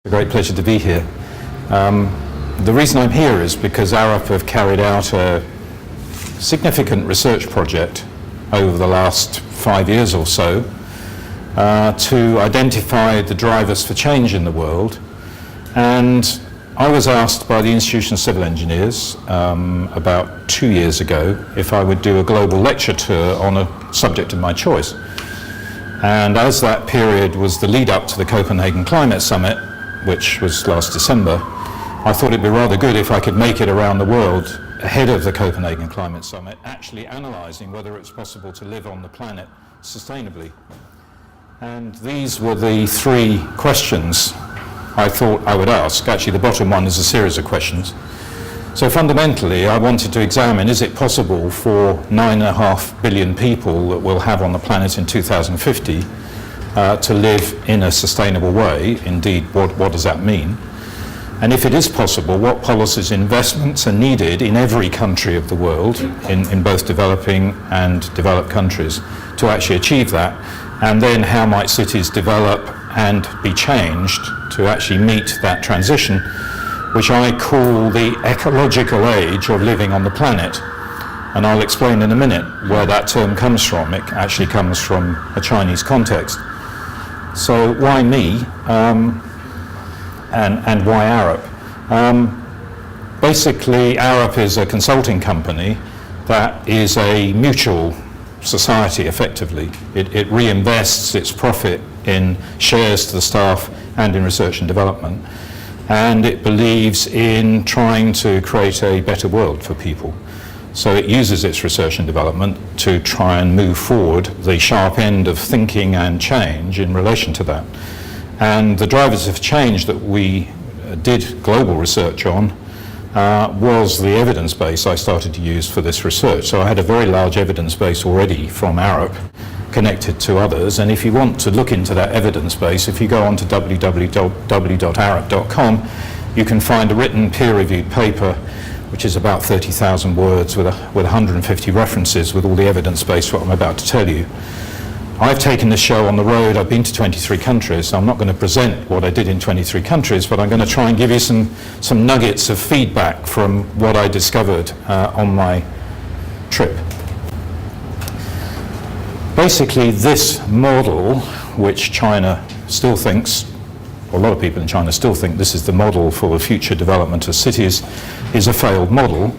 A great pleasure to be here. The reason I'm here is because Arup have carried out a significant research project over the last 5 years or so to identify the drivers for change in the world. And I was asked by the Institution of Civil Engineers about 2 years ago if I would do a global lecture tour on a subject of my choice. And as that period was the lead up to the Copenhagen Climate Summit, which was last December, I thought it'd be rather good if I could make it around the world ahead of the Copenhagen Climate Summit, actually analysing whether it's possible to live on the planet sustainably. And these were the three questions I thought I would ask. Actually, the bottom one is a series of questions. So fundamentally, I wanted to examine, is it possible for 9.5 billion people that we'll have on the planet in 2050 to live in a sustainable way? Indeed, what does that mean? And if it is possible, what policies and investments are needed in every country of the world, in both developing and developed countries, to actually achieve that? And then how might cities develop and be changed to actually meet that transition, which I call the ecological age of living on the planet. And I'll explain in a minute where that term comes from. It actually comes from a Chinese context. So why me, and why Arup? Basically, Arup is a consulting company that is a mutual society, effectively. It reinvests its profit in shares to the staff and in research and development. And it believes in trying to create a better world for people. So it uses its research and development to try and move forward the sharp end of thinking and change in relation to that. And the drivers of change that we did global research on was the evidence base I started to use for this research. So I had a very large evidence base already from Arup connected to others. And if you want to look into that evidence base, if you go on to www.arup.com, you can find a written peer-reviewed paper which is about 30,000 words with 150 references with all the evidence base what I'm about to tell you. I've taken this show on the road. I've been to 23 countries, so I'm not going to present what I did in 23 countries, but I'm going to try and give you some nuggets of feedback from what I discovered on my trip. Basically, this model, which China still thinks, or a lot of people in China still think this is the model for the future development of cities, is a failed model.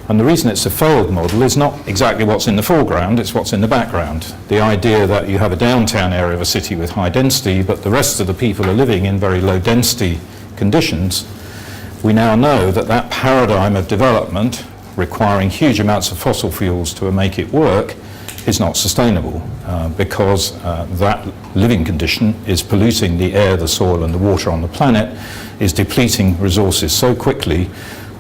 And the reason it's a failed model is not exactly what's in the foreground, it's what's in the background. The idea that you have a downtown area of a city with high density, but the rest of the people are living in very low density conditions. We now know that that paradigm of development, requiring huge amounts of fossil fuels to make it work, is not sustainable because that living condition is polluting the air, the soil and the water on the planet, is depleting resources so quickly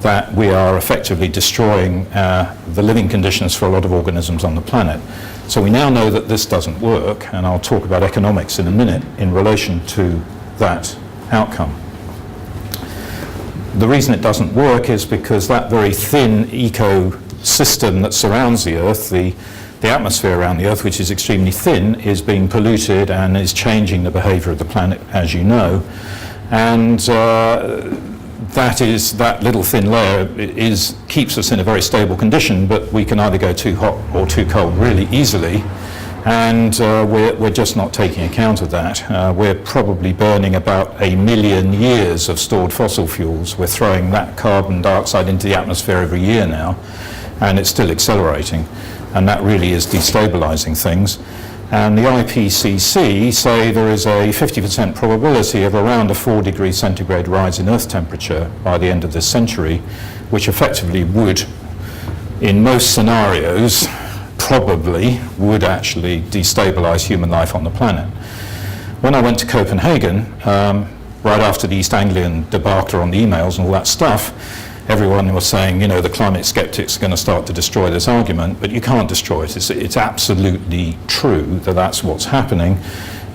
that we are effectively destroying the living conditions for a lot of organisms on the planet. So we now know that this doesn't work, and I'll talk about economics in a minute in relation to that outcome. The reason it doesn't work is because that very thin ecosystem that surrounds the Earth, the atmosphere around the Earth, which is extremely thin, is being polluted and is changing the behavior of the planet, as you know. And that little thin layer keeps us in a very stable condition, but we can either go too hot or too cold really easily, and we're just not taking account of that. We're probably burning about 1 million years of stored fossil fuels. We're throwing that carbon dioxide into the atmosphere every year now, and it's still accelerating, and that really is destabilizing things. And the IPCC say there is a 50% probability of around a 4 degrees centigrade rise in Earth temperature by the end of this century, which effectively would, in most scenarios, probably would actually destabilize human life on the planet. When I went to Copenhagen, right after the East Anglian debacle on the emails and all that stuff, everyone was saying, you know, the climate skeptics are going to start to destroy this argument, but you can't destroy it. It's absolutely true that that's what's happening.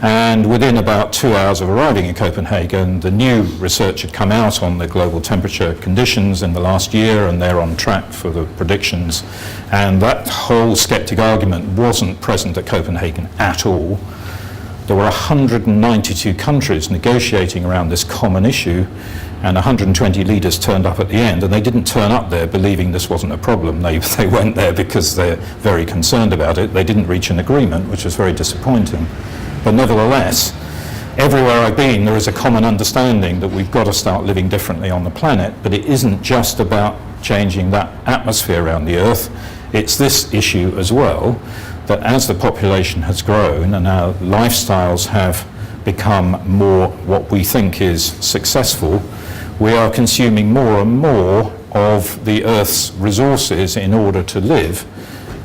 And within about 2 hours of arriving in Copenhagen, the new research had come out on the global temperature conditions in the last year, and they're on track for the predictions. And that whole skeptic argument wasn't present at Copenhagen at all. There were 192 countries negotiating around this common issue, and 120 leaders turned up at the end, and they didn't turn up there believing this wasn't a problem. They went there because they're very concerned about it. They didn't reach an agreement, which was very disappointing. But nevertheless, everywhere I've been, there is a common understanding that we've got to start living differently on the planet, but it isn't just about changing that atmosphere around the Earth. It's this issue as well, that as the population has grown and our lifestyles have become more what we think is successful, we are consuming more and more of the Earth's resources in order to live.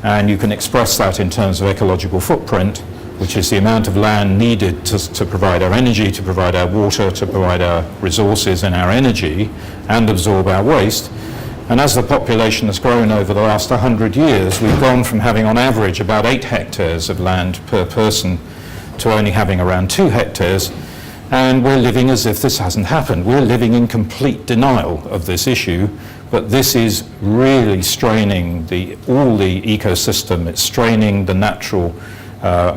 And you can express that in terms of ecological footprint, which is the amount of land needed to provide our energy, to provide our water, to provide our resources and our energy, and absorb our waste. And as the population has grown over the last 100 years, we've gone from having on average about 8 hectares of land per person to only having around 2 hectares. And we're living as if this hasn't happened. We're living in complete denial of this issue, but this is really straining all the ecosystem. It's straining the natural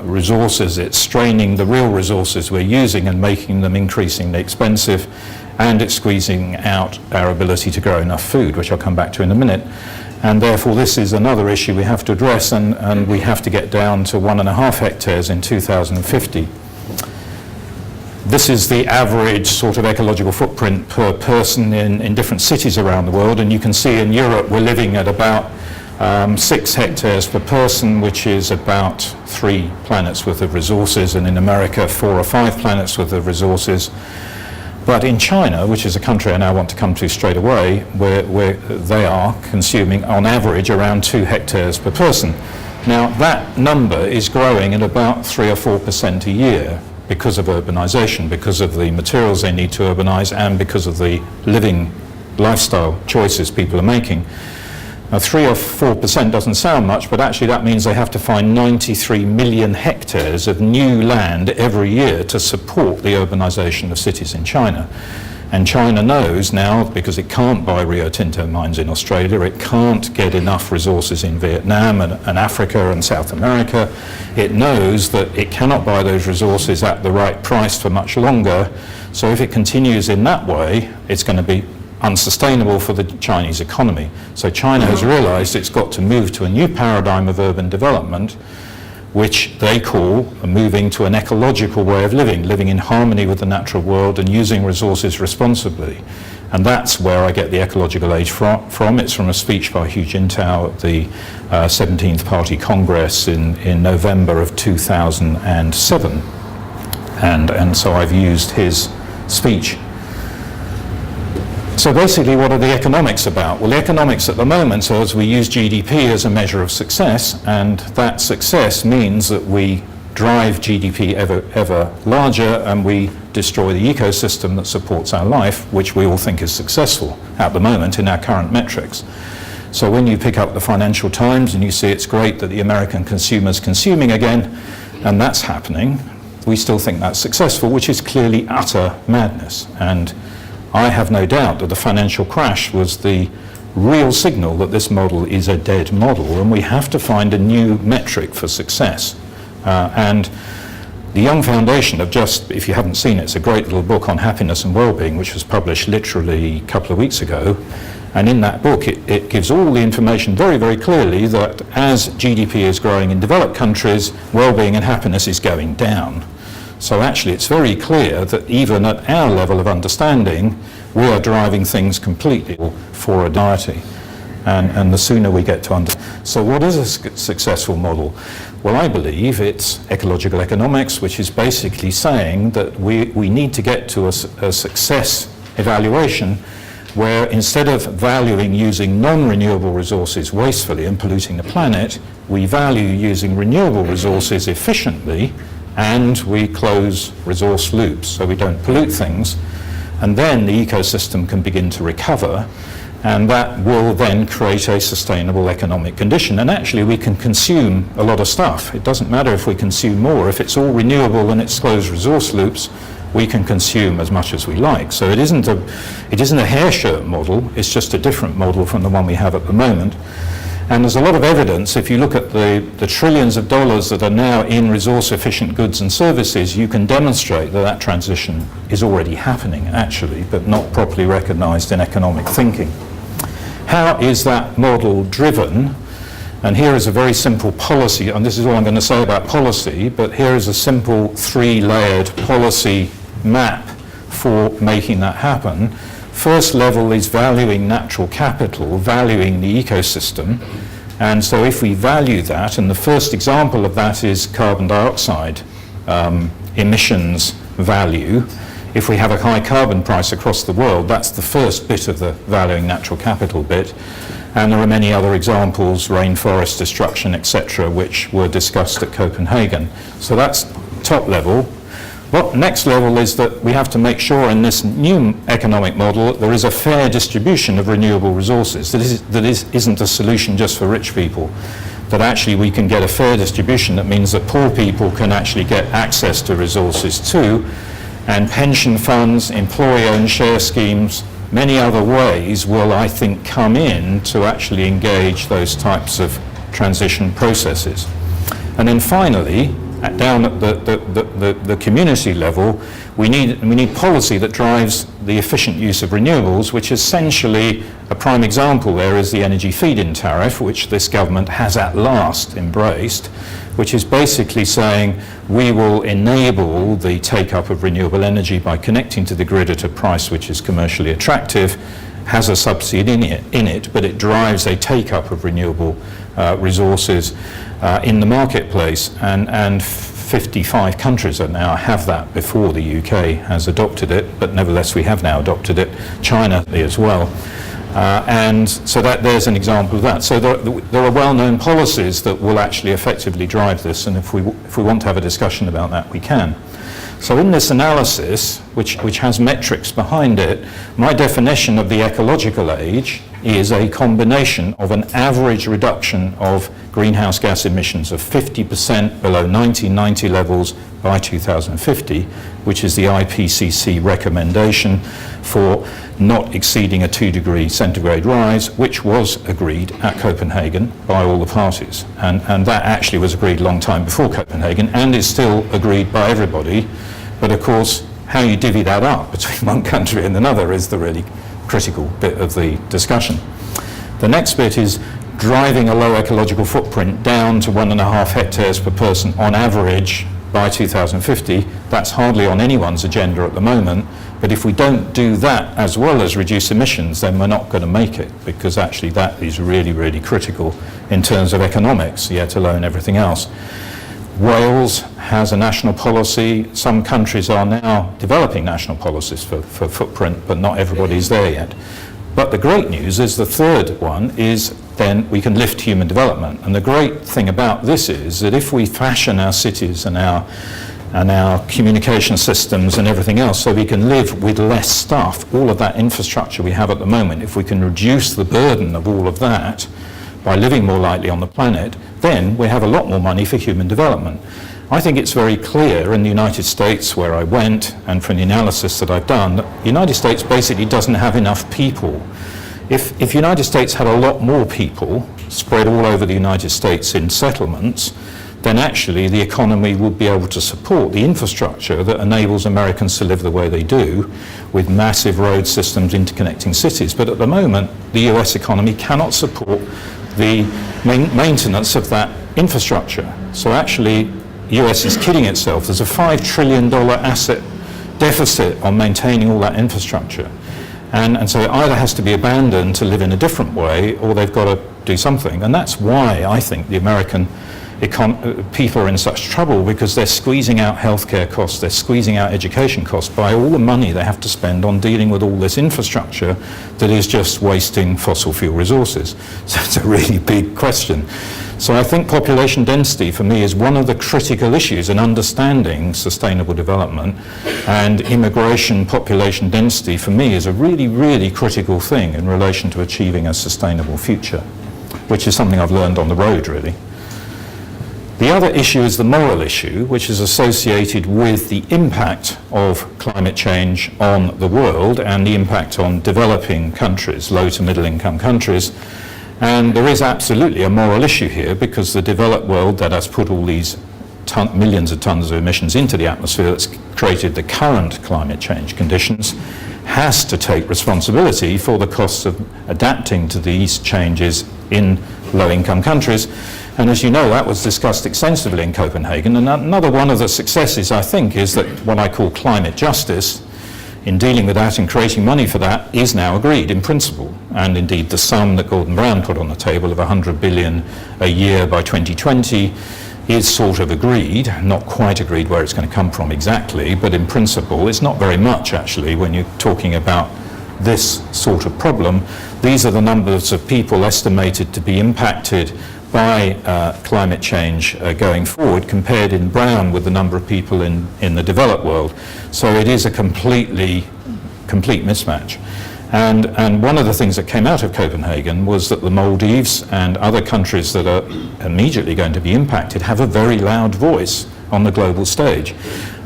resources. It's straining the real resources we're using and making them increasingly expensive. And it's squeezing out our ability to grow enough food, which I'll come back to in a minute. And therefore this is another issue we have to address, and we have to get down to 1.5 hectares in 2050. This is the average sort of ecological footprint per person in different cities around the world, and you can see in Europe we're living at about 6 hectares per person, which is about 3 planets worth of resources, and in America 4 or 5 planets worth of resources. But in China, which is a country I now want to come to straight away, where they are consuming on average around 2 hectares per person. Now that number is growing at about 3 or 4% a year because of urbanization, because of the materials they need to urbanize, and because of the living lifestyle choices people are making. Now 3 or 4% doesn't sound much, but actually that means they have to find 93 million hectares of new land every year to support the urbanization of cities in China. And China knows now, because it can't buy Rio Tinto mines in Australia, it can't get enough resources in Vietnam and Africa and South America, it knows that it cannot buy those resources at the right price for much longer. So if it continues in that way, it's going to be unsustainable for the Chinese economy. So China has realized it's got to move to a new paradigm of urban development, which they call moving to an ecological way of living in harmony with the natural world and using resources responsibly. And that's where I get the ecological age from. It's from a speech by Hu Jintao at the 17th Party Congress in November of 2007. And so I've used his speech. So basically, what are the economics about? Well, the economics at the moment are as we use GDP as a measure of success, and that success means that we drive GDP ever larger, and we destroy the ecosystem that supports our life, which we all think is successful at the moment in our current metrics. So when you pick up the Financial Times and you see it's great that the American consumer's consuming again, and that's happening, we still think that's successful, which is clearly utter madness. And I have no doubt that the financial crash was the real signal that this model is a dead model, and we have to find a new metric for success. And the Young Foundation have just, if you haven't seen it, it's a great little book on happiness and well-being, which was published literally a couple of weeks ago. And in that book, it gives all the information very, very clearly that as GDP is growing in developed countries, well-being and happiness is going down. So actually it's very clear that even at our level of understanding, we are driving things completely for a diety. And the sooner we get to understand. So what is a successful model? Well, I believe it's ecological economics, which is basically saying that we need to get to a success evaluation where instead of valuing using non-renewable resources wastefully and polluting the planet, we value using renewable resources efficiently, and we close resource loops so we don't pollute things, and then the ecosystem can begin to recover, and that will then create a sustainable economic condition. And actually we can consume a lot of stuff. It doesn't matter if we consume more. If it's all renewable and it's closed resource loops, we can consume as much as we like. So it isn't a hair shirt model, it's just a different model from the one we have at the moment. And there's a lot of evidence, if you look at the trillions of dollars that are now in resource-efficient goods and services, you can demonstrate that that transition is already happening, actually, but not properly recognised in economic thinking. How is that model driven? And here is a very simple policy, and this is all I'm going to say about policy, but here is a simple three-layered policy map for making that happen. First level is valuing natural capital, valuing the ecosystem. And so if we value that, and the first example of that is carbon dioxide emissions value. If we have a high carbon price across the world, that's the first bit of the valuing natural capital bit. And there are many other examples, rainforest destruction, etc., which were discussed at Copenhagen. So that's top level. What next level is that we have to make sure in this new economic model that there is a fair distribution of renewable resources. That isn't a solution just for rich people. That actually we can get a fair distribution that means that poor people can actually get access to resources too. And pension funds, employee-owned share schemes, many other ways will, I think, come in to actually engage those types of transition processes. And then finally, down at the community level, we need policy that drives the efficient use of renewables, which essentially, a prime example there is the energy feed-in tariff, which this government has at last embraced, which is basically saying we will enable the take-up of renewable energy by connecting to the grid at a price which is commercially attractive, has a subsidy in it, but it drives a take-up of renewable resources in the marketplace, and 55 countries are now have that before the UK has adopted it, but nevertheless we have now adopted it, China as well. And so there's an example of that. So there are well-known policies that will actually effectively drive this, and if we want to have a discussion about that, we can. So in this analysis, which has metrics behind it, my definition of the ecological age is a combination of an average reduction of greenhouse gas emissions of 50% below 1990 levels by 2050, which is the IPCC recommendation for not exceeding a 2-degree centigrade rise, which was agreed at Copenhagen by all the parties. And that actually was agreed a long time before Copenhagen and is still agreed by everybody. But of course, how you divvy that up between one country and another is the really critical bit of the discussion. The next bit is driving a low ecological footprint down to 1.5 hectares per person on average by 2050. That's hardly on anyone's agenda at the moment, but if we don't do that as well as reduce emissions, then we're not going to make it, because actually that is really, really critical in terms of economics, yet alone everything else. Wales has a national policy. Some countries are now developing national policies for footprint, but not everybody's there yet. But the great news is the third one is then we can lift human development. And the great thing about this is that if we fashion our cities and our communication systems and everything else so we can live with less stuff, all of that infrastructure we have at the moment, if we can reduce the burden of all of that by living more lightly on the planet, then we have a lot more money for human development. I think it's very clear in the United States, where I went, and from the analysis that I've done, that the United States basically doesn't have enough people. If the United States had a lot more people spread all over the United States in settlements, then actually the economy would be able to support the infrastructure that enables Americans to live the way they do, with massive road systems interconnecting cities. But at the moment, the US economy cannot support the maintenance of that infrastructure. So actually, the US is kidding itself. There's a $5 trillion asset deficit on maintaining all that infrastructure. And so it either has to be abandoned to live in a different way, or they've got to do something. And that's why I think the American people are in such trouble, because they're squeezing out healthcare costs, they're squeezing out education costs by all the money they have to spend on dealing with all this infrastructure that is just wasting fossil fuel resources. So it's a really big question. So I think population density for me is one of the critical issues in understanding sustainable development, and immigration population density for me is a really, really critical thing in relation to achieving a sustainable future, which is something I've learned on the road really. The other issue is the moral issue, which is associated with the impact of climate change on the world and the impact on developing countries, low to middle income countries. And there is absolutely a moral issue here, because the developed world that has put all these millions of tons of emissions into the atmosphere, that's created the current climate change conditions, has to take responsibility for the costs of adapting to these changes in low-income countries. And as you know, that was discussed extensively in Copenhagen. And another one of the successes, I think, is that what I call climate justice, in dealing with that and creating money for that, is now agreed in principle. And indeed, the sum that Gordon Brown put on the table of 100 billion a year by 2020 is sort of agreed, not quite agreed where it's going to come from exactly, but in principle it's not very much actually when you're talking about this sort of problem. These are the numbers of people estimated to be impacted by climate change going forward, compared in brown with the number of people in the developed world. So it is a complete mismatch. And one of the things that came out of Copenhagen was that the Maldives and other countries that are immediately going to be impacted have a very loud voice on the global stage.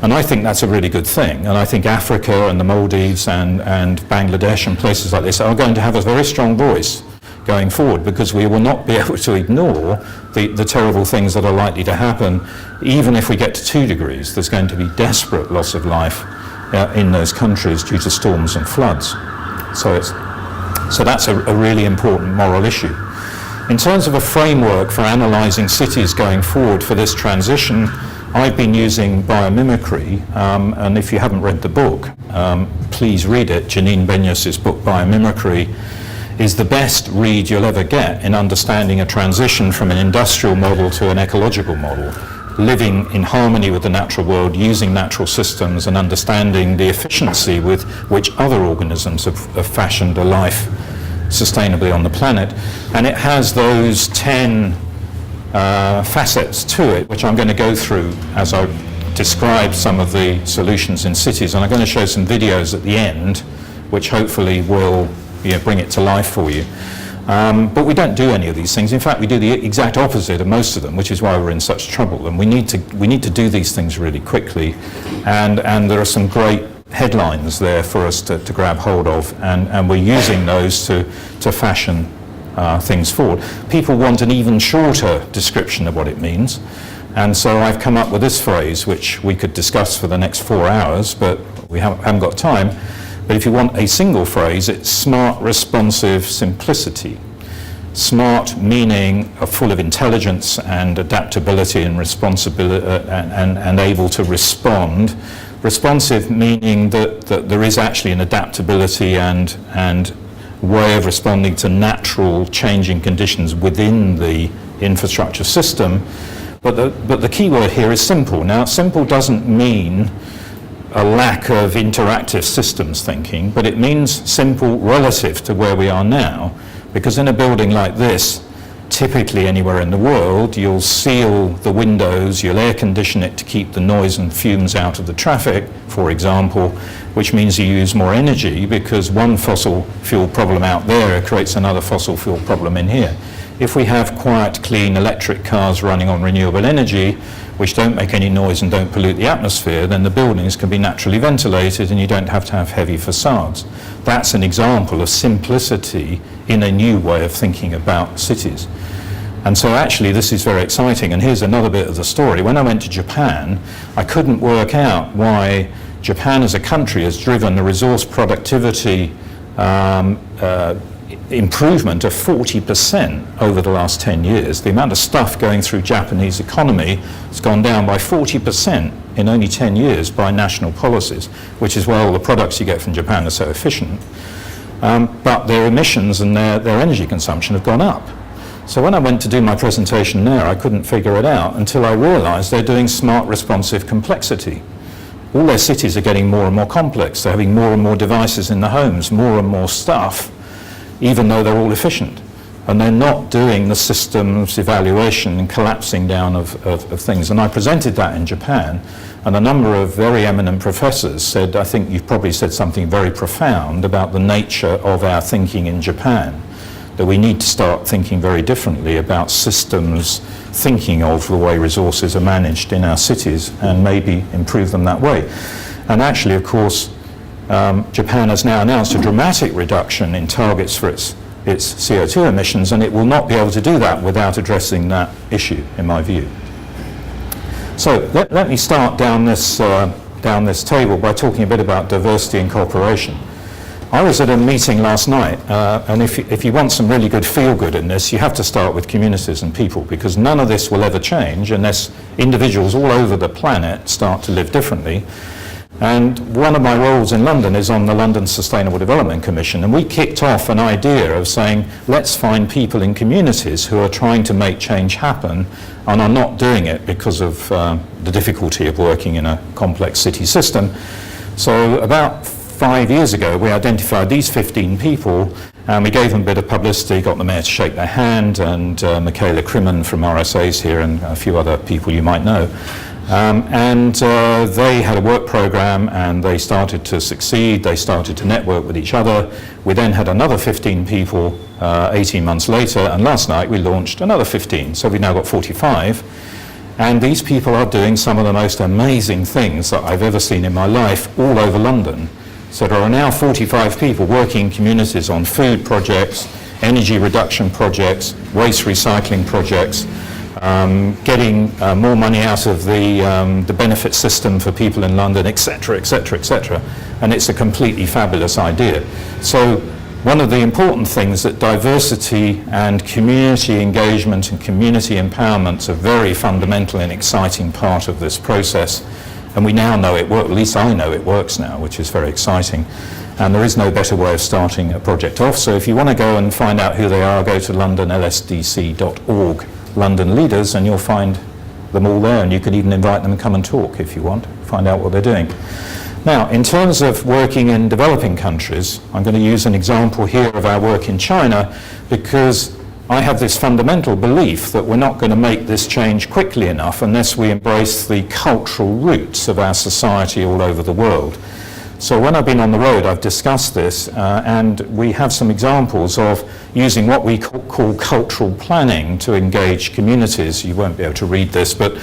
And I think that's a really good thing. And I think Africa and the Maldives and Bangladesh and places like this are going to have a very strong voice going forward, because we will not be able to ignore the terrible things that are likely to happen. Even if we get to 2 degrees, there's going to be desperate loss of life in those countries due to storms and floods. So that's a really important moral issue. In terms of a framework for analysing cities going forward for this transition, I've been using biomimicry, and if you haven't read the book, please read it. Janine Benyus's book, Biomimicry, is the best read you'll ever get in understanding a transition from an industrial model to an ecological model, living in harmony with the natural world, using natural systems, and understanding the efficiency with which other organisms have fashioned a life sustainably on the planet. And it has those 10 facets to it, which I'm going to go through as I describe some of the solutions in cities. And I'm going to show some videos at the end, which hopefully will bring it to life for you. But we don't do any of these things. In fact, we do the exact opposite of most of them, which is why we're in such trouble. And we need to do these things really quickly. And there are some great headlines there for us to grab hold of, and we're using those to fashion things forward. People want an even shorter description of what it means. And so I've come up with this phrase, which we could discuss for the next 4 hours, but we haven't got time. But if you want a single phrase, it's smart, responsive simplicity. Smart meaning full of intelligence and adaptability and responsibility and able to respond. Responsive meaning that there is actually an adaptability and way of responding to natural changing conditions within the infrastructure system. But the key word here is simple. Now, simple doesn't mean a lack of interactive systems thinking, but it means simple relative to where we are now. Because in a building like this, typically anywhere in the world, you'll seal the windows, you'll air condition it to keep the noise and fumes out of the traffic, for example, which means you use more energy, because one fossil fuel problem out there creates another fossil fuel problem in here. If we have quiet, clean electric cars running on renewable energy, which don't make any noise and don't pollute the atmosphere, then the buildings can be naturally ventilated and you don't have to have heavy facades. That's an example of simplicity in a new way of thinking about cities. And so actually this is very exciting. And here's another bit of the story. When I went to Japan, I couldn't work out why Japan as a country has driven a resource productivity improvement of 40% over the last 10 years. The amount of stuff going through Japanese economy has gone down by 40% in only 10 years by national policies, which is why all the products you get from Japan are so efficient. But their emissions and their energy consumption have gone up. So when I went to do my presentation there, I couldn't figure it out until I realized they're doing smart, responsive complexity. All their cities are getting more and more complex. They're having more and more devices in the homes, more and more stuff, even though they're all efficient. And they're not doing the systems evaluation and collapsing down of things. And I presented that in Japan, and a number of very eminent professors said, I think you've probably said something very profound about the nature of our thinking in Japan, that we need to start thinking very differently about systems, thinking of the way resources are managed in our cities, and maybe improve them that way. And actually, of course, Japan has now announced a dramatic reduction in targets for its its CO2 emissions, and it will not be able to do that without addressing that issue, in my view. So let me start down this table by talking a bit about diversity and cooperation. I was at a meeting last night, and if you want some really good feel-good in this, you have to start with communities and people, because none of this will ever change unless individuals all over the planet start to live differently. And one of my roles in London is on the London Sustainable Development Commission, and we kicked off an idea of saying, let's find people in communities who are trying to make change happen and are not doing it because of the difficulty of working in a complex city system. So about 5 years ago, we identified these 15 people, and we gave them a bit of publicity, got the mayor to shake their hand, and Michaela Crimmen from RSA's here, and a few other people you might know. They had a work program, and they started to succeed. They started to network with each other. We then had another 15 people 18 months later, and last night we launched another 15. So we've now got 45. And these people are doing some of the most amazing things that I've ever seen in my life all over London. So there are now 45 people working in communities on food projects, energy reduction projects, waste recycling projects, getting more money out of the benefit system for people in London, etc., etc., etc. And it's a completely fabulous idea. So one of the important things that diversity and community engagement and community empowerment is a very fundamental and exciting part of this process. And we now know it works, at least I know it works now, which is very exciting. And there is no better way of starting a project off. So if you want to go and find out who they are, go to londonlsdc.org, London Leaders, and you'll find them all there. And you could even invite them and come and talk if you want, find out what they're doing. Now, in terms of working in developing countries, I'm going to use an example here of our work in China, because I have this fundamental belief that we're not going to make this change quickly enough unless we embrace the cultural roots of our society all over the world. So when I've been on the road, I've discussed this, and we have some examples of using what we call cultural planning to engage communities. You won't be able to read this, but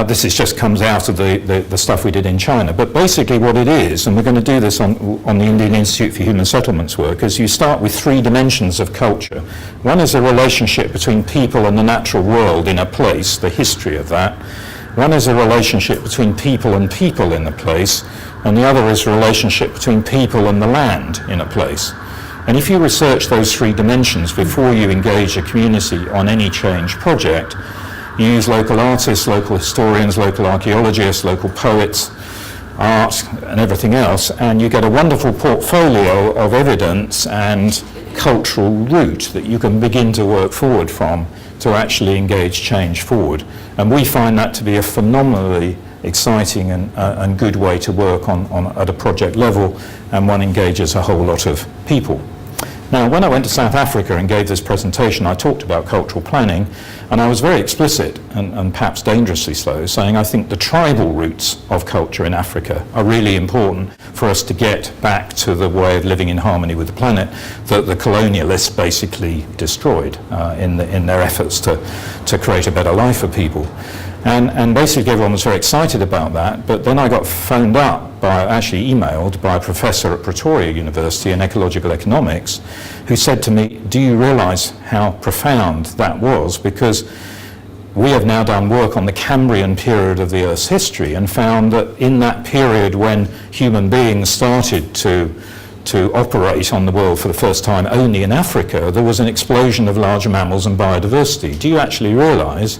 this just comes out of the stuff we did in China. But basically what it is, and we're going to do this on the Indian Institute for Human Settlements work, is you start with 3 dimensions of culture. One is a relationship between people and the natural world in a place, the history of that. One is a relationship between people in a place, and the other is a relationship between people and the land in a place. And if you research those 3 dimensions before you engage a community on any change project, you use local artists, local historians, local archaeologists, local poets, art, and everything else, and you get a wonderful portfolio of evidence and cultural route that you can begin to work forward from to actually engage change forward. And we find that to be a phenomenally exciting and good way to work at a project level, and one engages a whole lot of people. Now, when I went to South Africa and gave this presentation, I talked about cultural planning, and I was very explicit and perhaps dangerously so, saying I think the tribal roots of culture in Africa are really important for us to get back to the way of living in harmony with the planet that the colonialists basically destroyed in their efforts to create a better life for people. And basically everyone was very excited about that, but then I got phoned up, actually emailed by a professor at Pretoria University in ecological economics, who said to me, do you realise how profound that was? Because we have now done work on the Cambrian period of the Earth's history and found that in that period when human beings started to operate on the world for the first time only in Africa, there was an explosion of large mammals and biodiversity. Do you actually realise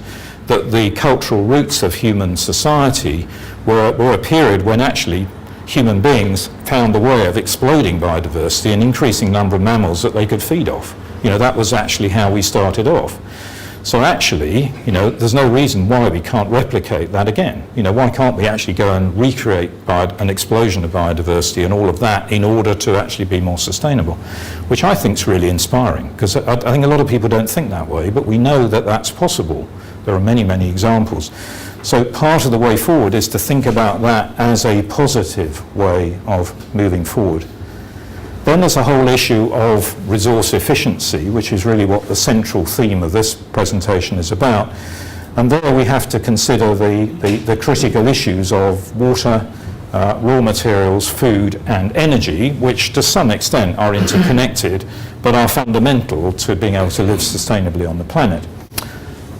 that the cultural roots of human society were a period when actually human beings found a way of exploding biodiversity and increasing number of mammals that they could feed off? You know, that was actually how we started off. So actually, you know, there's no reason why we can't replicate that again. You know, why can't we actually go and recreate an explosion of biodiversity and all of that in order to actually be more sustainable? Which I think is really inspiring, because I think a lot of people don't think that way, but we know that that's possible. There are many, many examples. So part of the way forward is to think about that as a positive way of moving forward. Then there's a whole issue of resource efficiency, which is really what the central theme of this presentation is about. And there we have to consider the critical issues of water, raw materials, food and energy, which to some extent are interconnected, but are fundamental to being able to live sustainably on the planet.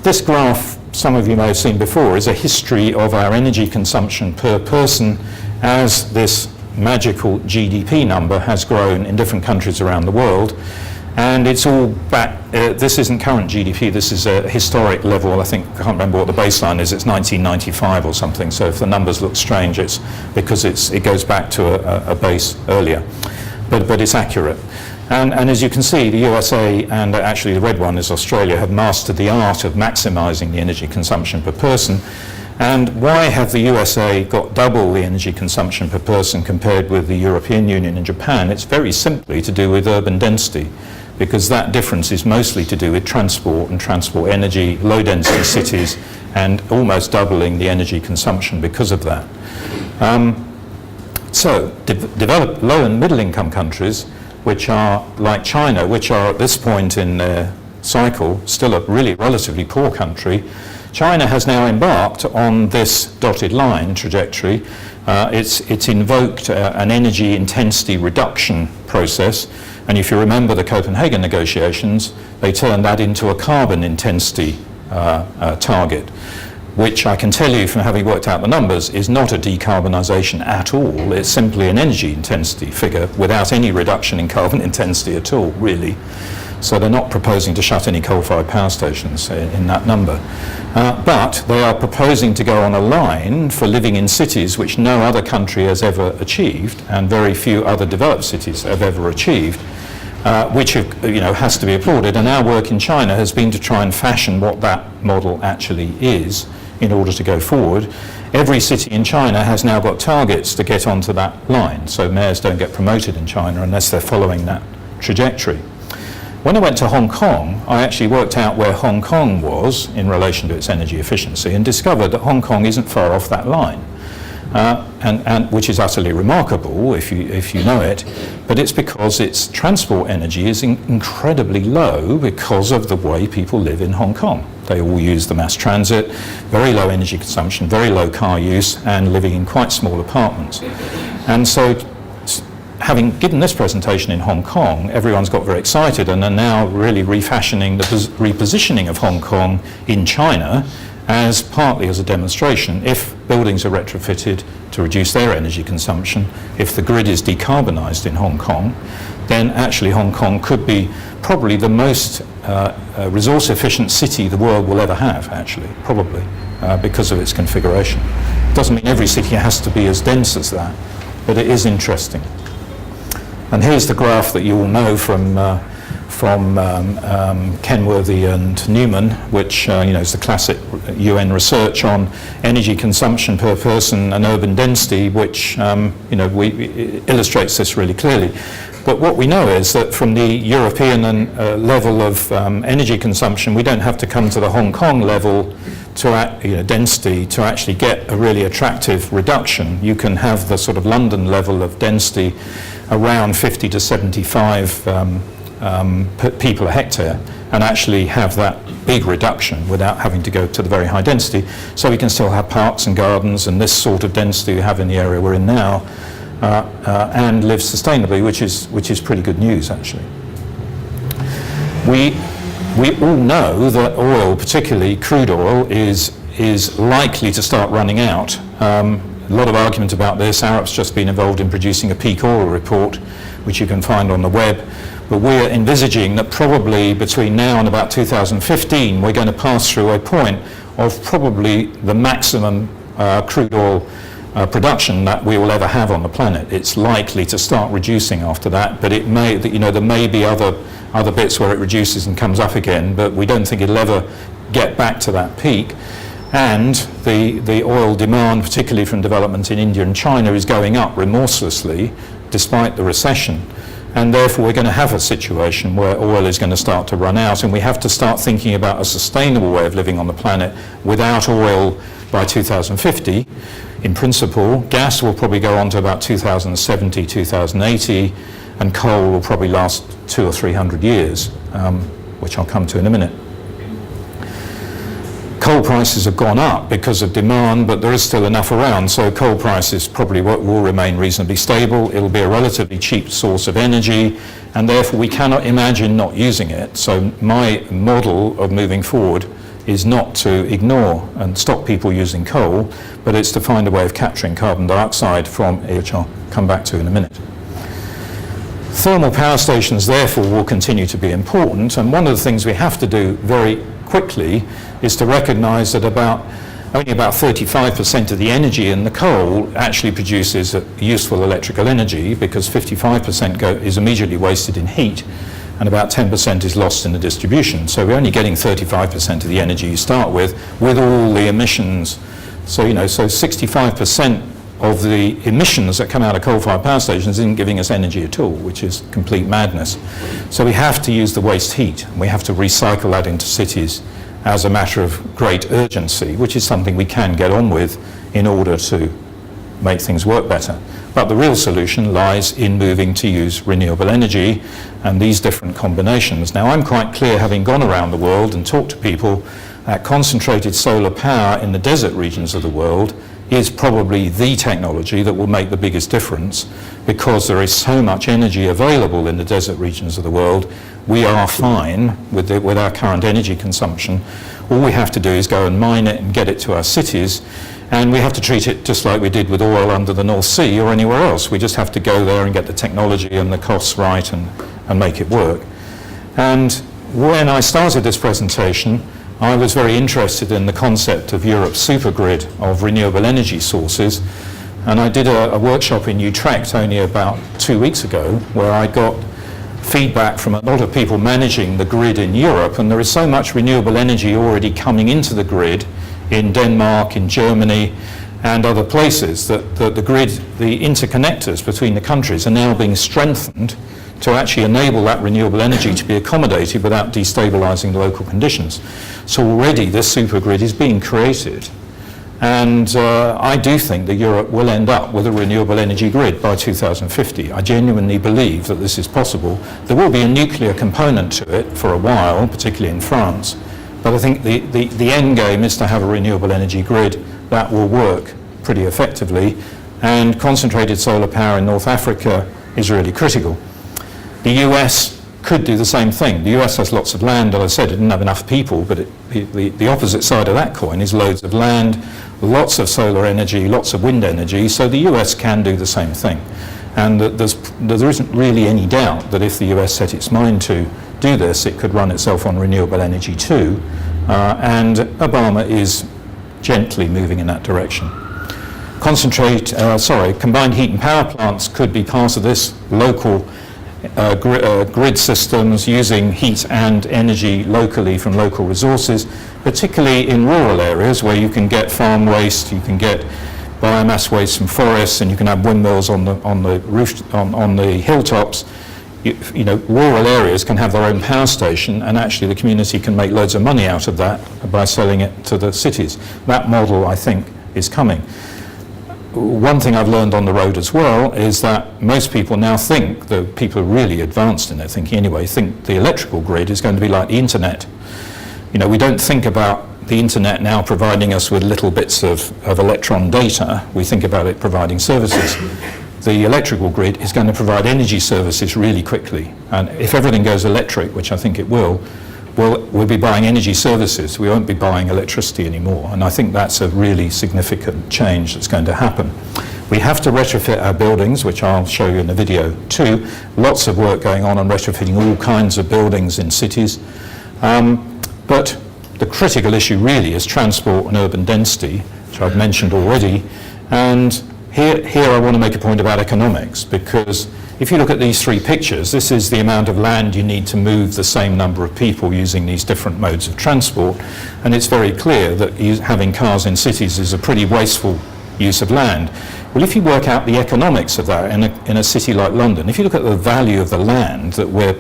This graph, some of you may have seen before, is a history of our energy consumption per person as this magical GDP number has grown in different countries around the world. And it's all back, this isn't current GDP, this is a historic level. I think, I can't remember what the baseline is, it's 1995 or something, so if the numbers look strange, it's because it goes back to a base earlier. But it's accurate. And as you can see, the USA, and actually the red one is Australia, have mastered the art of maximising the energy consumption per person. And why have the USA got double the energy consumption per person compared with the European Union and Japan? It's very simply to do with urban density, because that difference is mostly to do with transport and transport energy, low density cities, and almost doubling the energy consumption because of that. So developed low and middle income countries, which are like China, which are at this point in their cycle still a really relatively poor country, China has now embarked on this dotted line trajectory. It's invoked an energy intensity reduction process, and if you remember the Copenhagen negotiations, they turned that into a carbon intensity target, which I can tell you from having worked out the numbers is not a decarbonisation at all. It's simply an energy intensity figure without any reduction in carbon intensity at all, really. So they're not proposing to shut any coal-fired power stations in that number. But they are proposing to go on a line for living in cities which no other country has ever achieved, and very few other developed cities have ever achieved, which has to be applauded. And our work in China has been to try and fashion what that model actually is in order to go forward. Every city in China has now got targets to get onto that line, so mayors don't get promoted in China unless they're following that trajectory. When I went to Hong Kong, I actually worked out where Hong Kong was in relation to its energy efficiency and discovered that Hong Kong isn't far off that line, and which is utterly remarkable if you know it, but it's because its transport energy is incredibly low because of the way people live in Hong Kong. They all use the mass transit, very low energy consumption, very low car use, and living in quite small apartments. And so, having given this presentation in Hong Kong, everyone's got very excited and are now really refashioning the repositioning of Hong Kong in China as partly as a demonstration. If buildings are retrofitted to reduce their energy consumption, if the grid is decarbonised in Hong Kong, then actually Hong Kong could be probably the most resource efficient city the world will ever have, actually, probably, because of its configuration. It doesn't mean every city has to be as dense as that, but it is interesting. And here's the graph that you all know from Kenworthy and Newman, which is the classic UN research on energy consumption per person and urban density, which illustrates this really clearly. But what we know is that from the European level of energy consumption, we don't have to come to the Hong Kong level to density to actually get a really attractive reduction. You can have the sort of London level of density around 50 to 75 people a hectare and actually have that big reduction without having to go to the very high density. So we can still have parks and gardens and this sort of density we have in the area we're in now and live sustainably, which is pretty good news, actually. We all know that oil, particularly crude oil, is likely to start running out. A lot of argument about this. Arup's just been involved in producing a peak oil report, which you can find on the web. But we're envisaging that probably between now and about 2015, we're going to pass through a point of probably the maximum crude oil production that we will ever have on the planet. It's likely to start reducing after that, but it may, there may be other bits where it reduces and comes up again, but we don't think it'll ever get back to that peak. And the oil demand, particularly from development in India and China, is going up remorselessly despite the recession. And therefore we're going to have a situation where oil is going to start to run out, and we have to start thinking about a sustainable way of living on the planet without oil by 2050. In principle, gas will probably go on to about 2070, 2080, and coal will probably last 200 or 300 years, which I'll come to in a minute. Coal prices have gone up because of demand, but there is still enough around, so coal prices probably will remain reasonably stable. It'll be a relatively cheap source of energy, and therefore we cannot imagine not using it. So my model of moving forward is not to ignore and stop people using coal, but it's to find a way of capturing carbon dioxide from it, which I'll come back to in a minute. Thermal power stations, therefore, will continue to be important, and one of the things we have to do very quickly is to recognise that only about 35% of the energy in the coal actually produces useful electrical energy, because 55% is immediately wasted in heat, and about 10% is lost in the distribution. So we're only getting 35% of the energy you start with all the emissions. So, so 65% of the emissions that come out of coal-fired power stations isn't giving us energy at all, which is complete madness. So we have to use the waste heat, and we have to recycle that into cities as a matter of great urgency, which is something we can get on with in order to make things work better. But the real solution lies in moving to use renewable energy and these different combinations. Now, I'm quite clear, having gone around the world and talked to people, that concentrated solar power in the desert regions of the world is probably the technology that will make the biggest difference, because there is so much energy available in the desert regions of the world. We are fine with our current energy consumption. All we have to do is go and mine it and get it to our cities, and we have to treat it just like we did with oil under the North Sea or anywhere else. We just have to go there and get the technology and the costs right and make it work. And when I started this presentation, I was very interested in the concept of Europe's supergrid of renewable energy sources, and I did a workshop in Utrecht only about 2 weeks ago, where I got feedback from a lot of people managing the grid in Europe, and there is so much renewable energy already coming into the grid in Denmark, in Germany, and other places, that the grid, the interconnectors between the countries are now being strengthened to actually enable that renewable energy to be accommodated without destabilizing the local conditions. So already this supergrid is being created. And I do think that Europe will end up with a renewable energy grid by 2050. I genuinely believe that this is possible. There will be a nuclear component to it for a while, particularly in France. But I think the end game is to have a renewable energy grid that will work pretty effectively. And concentrated solar power in North Africa is really critical. The US could do the same thing. The US has lots of land, as I said, it didn't have enough people, but the opposite side of that coin is loads of land, lots of solar energy, lots of wind energy, so the US can do the same thing. And there isn't really any doubt that if the US set its mind to do this, it could run itself on renewable energy too, and Obama is gently moving in that direction. Combined heat and power plants could be part of this. Local grid systems using heat and energy locally from local resources, particularly in rural areas where you can get farm waste, you can get biomass waste from forests, and you can have windmills on the roof, on the hilltops. Rural areas can have their own power station, and actually the community can make loads of money out of that by selling it to the cities. That model, I think, is coming. One thing I've learned on the road as well is that most people now think, the people who are really advanced in their thinking anyway, think the electrical grid is going to be like the internet. We don't think about the internet now providing us with little bits of electron data. We think about it providing services. The electrical grid is going to provide energy services really quickly. And if everything goes electric, which I think it will, we'll be buying energy services. We won't be buying electricity anymore. And I think that's a really significant change that's going to happen. We have to retrofit our buildings, which I'll show you in the video too. Lots of work going on retrofitting all kinds of buildings in cities. But the critical issue really is transport and urban density, which I've mentioned already. And here I want to make a point about economics, because if you look at these three pictures, this is the amount of land you need to move the same number of people using these different modes of transport, and it's very clear that having cars in cities is a pretty wasteful use of land. Well, if you work out the economics of that in a city like London, if you look at the value of the land that we're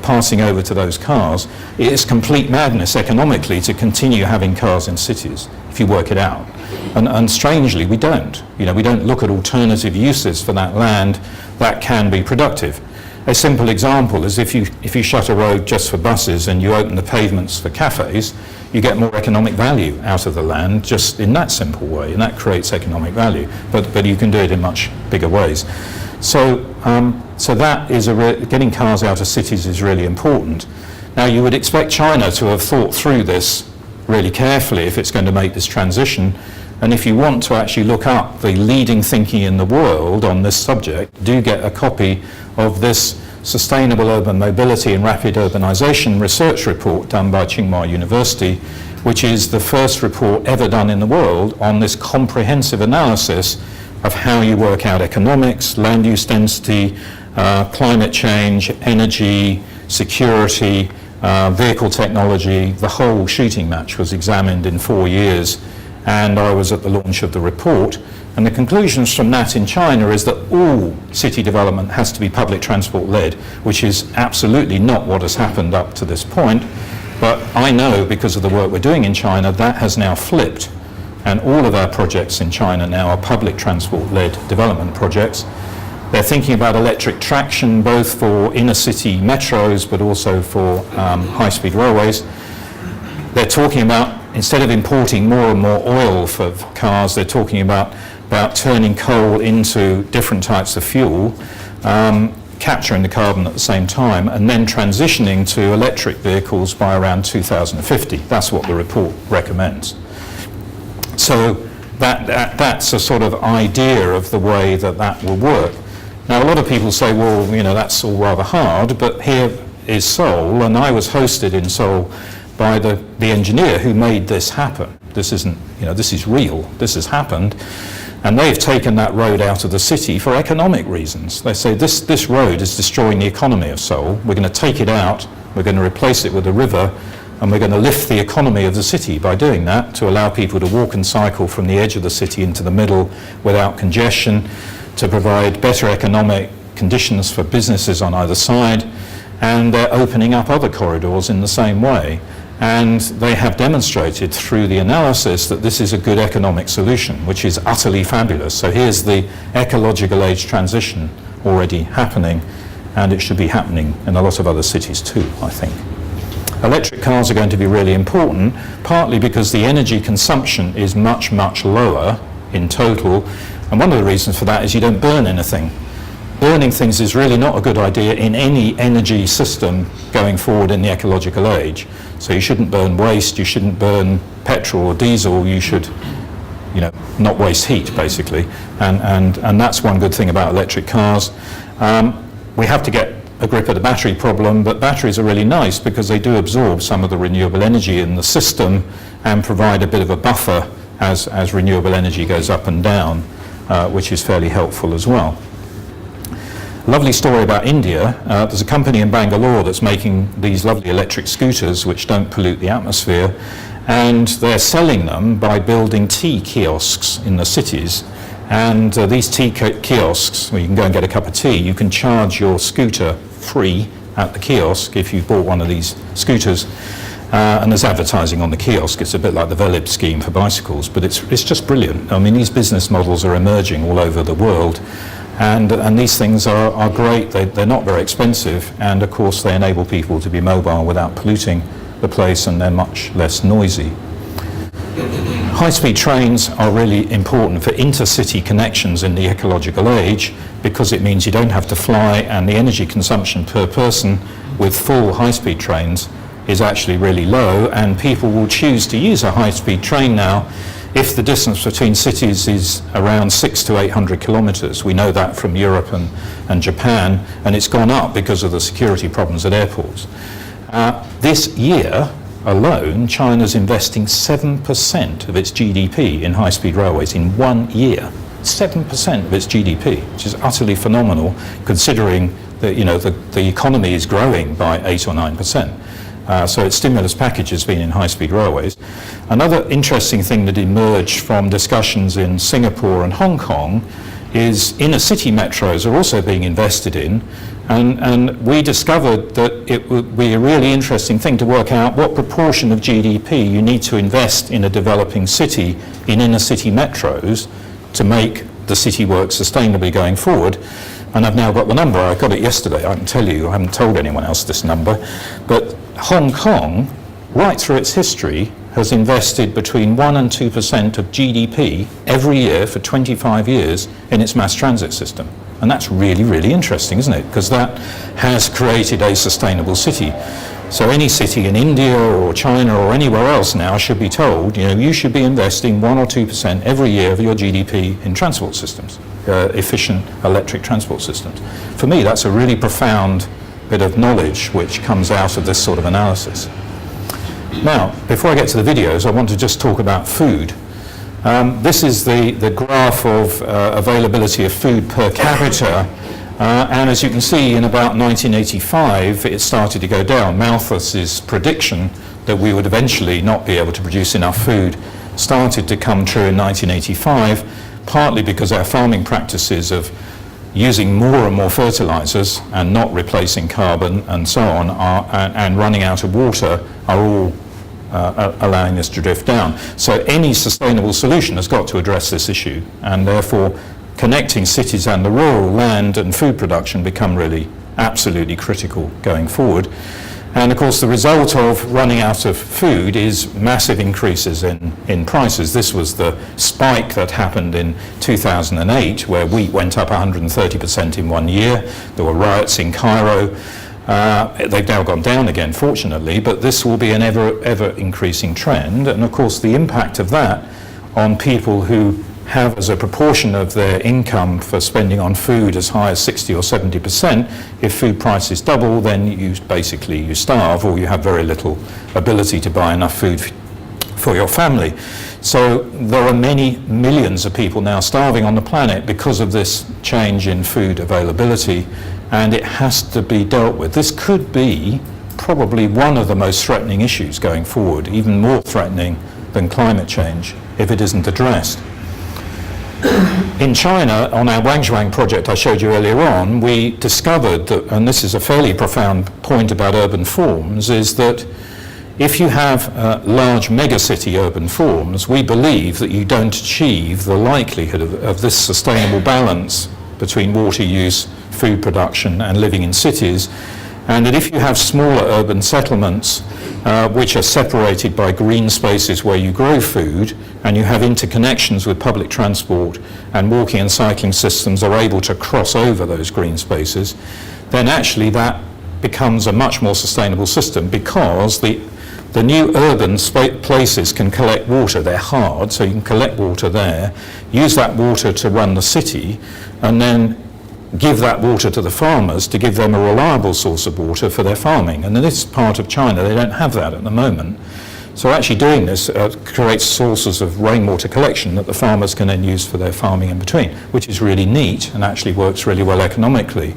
passing over to those cars, it is complete madness economically to continue having cars in cities, if you work it out. And strangely, we don't. We don't look at alternative uses for that land that can be productive. A simple example is if you shut a road just for buses and you open the pavements for cafes, you get more economic value out of the land just in that simple way, and that creates economic value. But you can do it in much bigger ways. So that is getting cars out of cities is really important. Now you would expect China to have thought through this really carefully if it's going to make this transition. And if you want to actually look up the leading thinking in the world on this subject, do get a copy of this Sustainable Urban Mobility and Rapid Urbanization research report done by Tsinghua University, which is the first report ever done in the world on this comprehensive analysis of how you work out economics, land use density, climate change, energy, security, vehicle technology. The whole shooting match was examined in 4 years, and I was at the launch of the report. And the conclusions from that in China is that all city development has to be public transport led, which is absolutely not what has happened up to this point. But I know, because of the work we're doing in China, that has now flipped. And all of our projects in China now are public transport led development projects. They're thinking about electric traction, both for inner city metros, but also for high-speed railways. They're talking about, instead of importing more and more oil for cars, they're talking about turning coal into different types of fuel, capturing the carbon at the same time, and then transitioning to electric vehicles by around 2050. That's what the report recommends. So that's a sort of idea of the way that will work. Now, a lot of people say, well, that's all rather hard, but here is Seoul, and I was hosted in Seoul by the engineer who made this happen. This isn't, this is real. This has happened. And they've taken that road out of the city for economic reasons. They say this road is destroying the economy of Seoul. We're going to take it out, we're going to replace it with a river, and we're going to lift the economy of the city by doing that, to allow people to walk and cycle from the edge of the city into the middle without congestion, to provide better economic conditions for businesses on either side, and they're opening up other corridors in the same way. And they have demonstrated through the analysis that this is a good economic solution, which is utterly fabulous. So here's the ecological age transition already happening, and it should be happening in a lot of other cities too, I think. Electric cars are going to be really important, partly because the energy consumption is much, much lower in total. And one of the reasons for that is you don't burn anything. Burning things is really not a good idea in any energy system going forward in the ecological age. So you shouldn't burn waste, you shouldn't burn petrol or diesel, you should not waste heat, basically. And that's one good thing about electric cars. We have to get a grip of the battery problem, but batteries are really nice because they do absorb some of the renewable energy in the system and provide a bit of a buffer as renewable energy goes up and down, which is fairly helpful as well. Lovely story about India. There's a company in Bangalore that's making these lovely electric scooters which don't pollute the atmosphere, and they're selling them by building tea kiosks in the cities. And these tea kiosks, where you can go and get a cup of tea, you can charge your scooter free at the kiosk if you bought one of these scooters. And there's advertising on the kiosk. It's a bit like the Velib scheme for bicycles, but it's just brilliant. I mean, these business models are emerging all over the world. And these things are great. They're not very expensive, and of course they enable people to be mobile without polluting the place, and they're much less noisy. High-speed trains are really important for intercity connections in the ecological age, because it means you don't have to fly, and the energy consumption per person with full high-speed trains is actually really low, and people will choose to use a high-speed train now if the distance between cities is around 600 to 800 kilometers. We know that from Europe and Japan, and it's gone up because of the security problems at airports. This year alone, China's investing 7% of its GDP in high-speed railways in 1 year. 7% of its GDP, which is utterly phenomenal, considering that the economy is growing by 8 or 9%. So its stimulus package has been in high-speed railways. Another interesting thing that emerged from discussions in Singapore and Hong Kong is inner city metros are also being invested in, and we discovered that it would be a really interesting thing to work out what proportion of GDP you need to invest in a developing city in inner city metros to make the city work sustainably going forward. and I've now got the number. I got it yesterday, I can tell you. I haven't told anyone else this number. But Hong Kong, right through its history, has invested between 1% and 2% of GDP every year for 25 years in its mass transit system. And that's really, really interesting, isn't it? Because that has created a sustainable city. So any city in India or China or anywhere else now should be told, you should be investing 1 or 2% every year of your GDP in transport systems, efficient electric transport systems. For me, that's a really profound bit of knowledge which comes out of this sort of analysis. Now, before I get to the videos, I want to just talk about food. This is the graph of availability of food per capita, and as you can see, in about 1985, it started to go down. Malthus's prediction that we would eventually not be able to produce enough food started to come true in 1985, partly because our farming practices of using more and more fertilizers and not replacing carbon and so on and running out of water are all allowing this to drift down. So any sustainable solution has got to address this issue, and therefore connecting cities and the rural land and food production become really absolutely critical going forward. And of course the result of running out of food is massive increases in prices. This was the spike that happened in 2008, where wheat went up 130% in 1 year. There were riots in Cairo. They've now gone down again, fortunately, but this will be an ever increasing trend. And of course the impact of that on people who have as a proportion of their income for spending on food as high as 60 or 70%, if food prices double, then you starve, or you have very little ability to buy enough food for your family. So there are many millions of people now starving on the planet because of this change in food availability, and it has to be dealt with. This could be probably one of the most threatening issues going forward, even more threatening than climate change, if it isn't addressed. In China, on our Wangshuang project I showed you earlier on, we discovered that, and this is a fairly profound point about urban forms, is that if you have large megacity urban forms, we believe that you don't achieve the likelihood of this sustainable balance between water use, food production and living in cities, and that if you have smaller urban settlements which are separated by green spaces where you grow food, and you have interconnections with public transport, and walking and cycling systems are able to cross over those green spaces, then actually that becomes a much more sustainable system, because the new urban places can collect water. They're hard, so you can collect water there, use that water to run the city, and then give that water to the farmers to give them a reliable source of water for their farming. And in this part of China, they don't have that at the moment. So actually doing this creates sources of rainwater collection that the farmers can then use for their farming in between, which is really neat and actually works really well economically.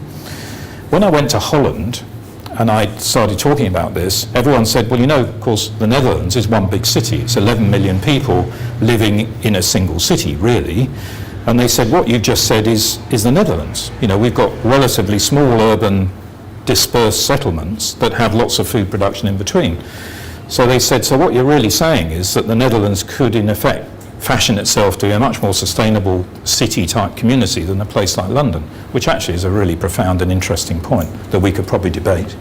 When I went to Holland and I started talking about this, everyone said, well, of course, the Netherlands is one big city. It's 11 million people living in a single city, really. And they said, what you've just said is the Netherlands. We've got relatively small urban dispersed settlements that have lots of food production in between. So they said, so what you're really saying is that the Netherlands could, in effect, fashion itself to be a much more sustainable city-type community than a place like London, which actually is a really profound and interesting point that we could probably debate.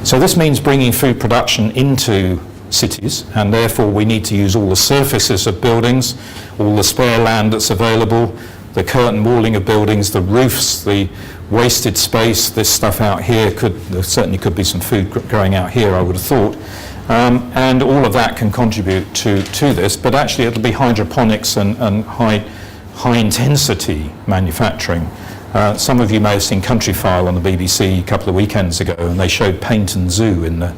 So this means bringing food production into cities, and therefore we need to use all the surfaces of buildings, all the spare land that's available, the curtain walling of buildings, the roofs, the wasted space. This stuff out here there certainly could be some food growing out here, I would have thought. And all of that can contribute to this, but actually it'll be hydroponics and high intensity manufacturing. Some of you may have seen Countryfile on the BBC a couple of weekends ago, and they showed Paignton Zoo in the